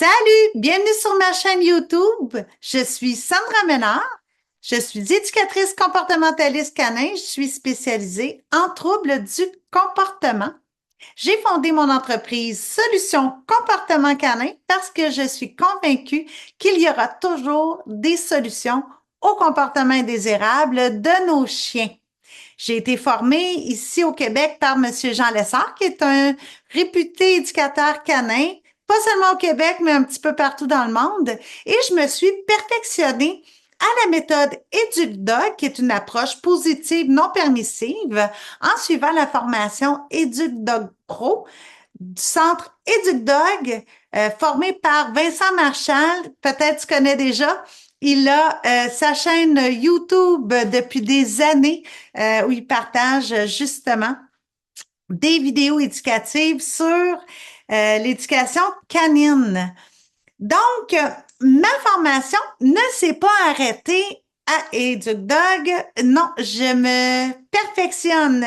Salut, bienvenue sur ma chaîne YouTube. Je suis Sandra Ménard. Je suis éducatrice comportementaliste canin. Je suis spécialisée en troubles du comportement. J'ai fondé mon entreprise Solutions Comportement Canin parce que je suis convaincue qu'il y aura toujours des solutions au comportement indésirable de nos chiens. J'ai été formée ici au Québec par M. Jean Lessard, qui est un réputé éducateur canin, pas seulement au Québec, mais un petit peu partout dans le monde. Et je me suis perfectionnée à la méthode EducDog, qui est une approche positive non permissive, en suivant la formation EducDog Pro du centre EducDog, formé par Vincent Marchal. Peut-être tu connais déjà. Il a sa chaîne YouTube depuis des années où il partage justement des vidéos éducatives sur l'éducation canine. Donc, ma formation ne s'est pas arrêtée à EducDog. Non, je me perfectionne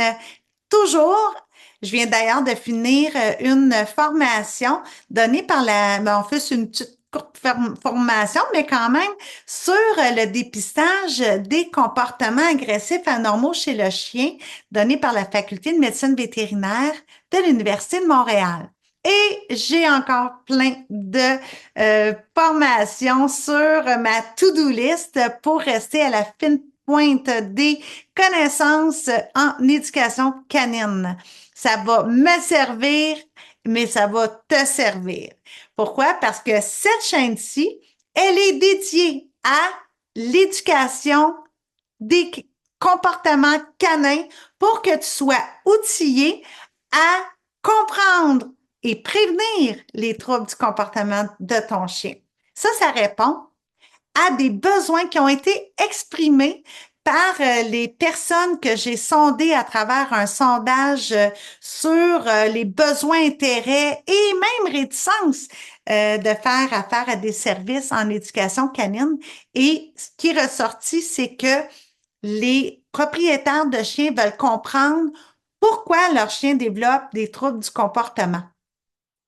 toujours. Je viens d'ailleurs de finir une formation donnée par en fait, c'est une petite courte formation, mais quand même sur le dépistage des comportements agressifs anormaux chez le chien, donnée par la Faculté de médecine vétérinaire de l'Université de Montréal. Et j'ai encore plein de formations sur ma to-do list pour rester à la fine pointe des connaissances en éducation canine. Ça va me servir, mais ça va te servir. Pourquoi? Parce que cette chaîne-ci, elle est dédiée à l'éducation des comportements canins pour que tu sois outillé à comprendre et prévenir les troubles du comportement de ton chien. Ça répond à des besoins qui ont été exprimés par les personnes que j'ai sondées à travers un sondage sur les besoins, intérêts et même réticences de faire affaire à des services en éducation canine. Et ce qui est ressorti, c'est que les propriétaires de chiens veulent comprendre pourquoi leur chien développe des troubles du comportement.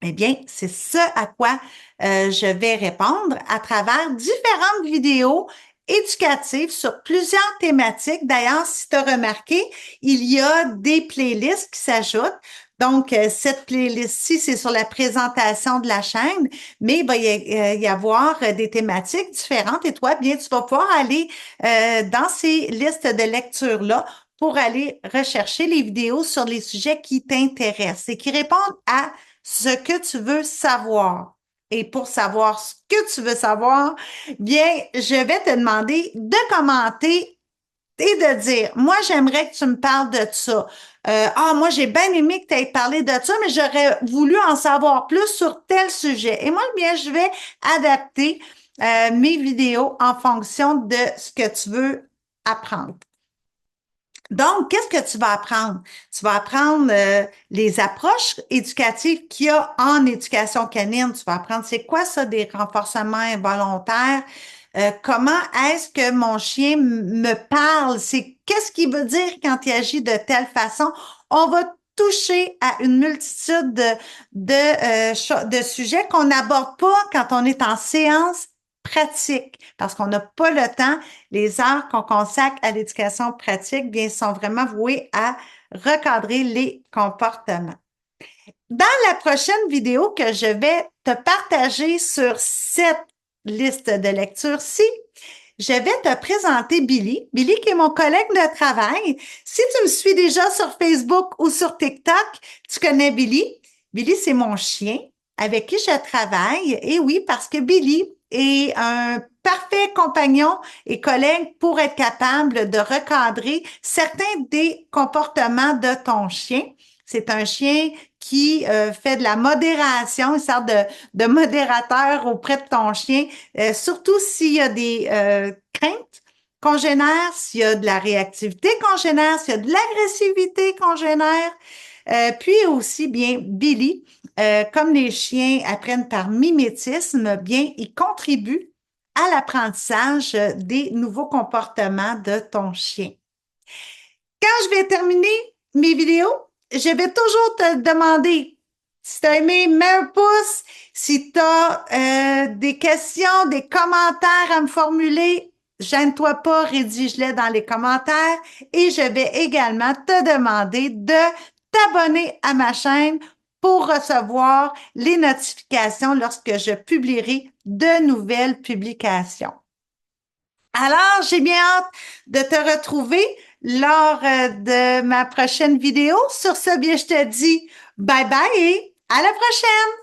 Eh bien, c'est ce à quoi je vais répondre à travers différentes vidéos éducatives sur plusieurs thématiques. D'ailleurs, si tu as remarqué, il y a des playlists qui s'ajoutent. Donc, cette playlist-ci, c'est sur la présentation de la chaîne, mais il va y avoir des thématiques différentes et toi, bien, tu vas pouvoir aller dans ces listes de lecture-là pour aller rechercher les vidéos sur les sujets qui t'intéressent et qui répondent à ce que tu veux savoir. Et pour savoir ce que tu veux savoir, bien, je vais te demander de commenter et de dire, moi, j'aimerais que tu me parles de ça. Moi, j'ai bien aimé que tu aies parlé de ça, mais j'aurais voulu en savoir plus sur tel sujet. Et moi, bien, je vais adapter mes vidéos en fonction de ce que tu veux apprendre. Donc, qu'est-ce que tu vas apprendre? Tu vas apprendre les approches éducatives qu'il y a en éducation canine. Tu vas apprendre c'est quoi ça des renforcements involontaires? Comment est-ce que mon chien me parle? C'est qu'est-ce qu'il veut dire quand il agit de telle façon? On va toucher à une multitude de sujets qu'on n'aborde pas quand on est en séance pratique, parce qu'on n'a pas le temps. Les heures qu'on consacre à l'éducation pratique, bien, sont vraiment vouées à recadrer les comportements. Dans la prochaine vidéo que je vais te partager sur cette liste de lecture-ci, je vais te présenter Billy. Billy qui est mon collègue de travail. Si tu me suis déjà sur Facebook ou sur TikTok, tu connais Billy. Billy, c'est mon chien avec qui je travaille. Et oui, parce que Billy est un parfait compagnon et collègue pour être capable de recadrer certains des comportements de ton chien. C'est un chien qui fait de la modération, une sorte de modérateur auprès de ton chien, surtout s'il y a des craintes congénères, s'il y a de la réactivité congénère, s'il y a de l'agressivité congénère. Puis aussi, bien, Billy, comme les chiens apprennent par mimétisme, bien, il contribue à l'apprentissage des nouveaux comportements de ton chien. Quand je vais terminer mes vidéos, je vais toujours te demander Si tu as aimé, mets un pouce. Si tu as des questions, des commentaires à me formuler, gêne-toi pas, rédige-les dans les commentaires. Et je vais également te demander de t'abonner à ma chaîne pour recevoir les notifications lorsque je publierai de nouvelles publications. Alors, j'ai bien hâte de te retrouver lors de ma prochaine vidéo. Sur ce, bien, je te dis bye bye et à la prochaine!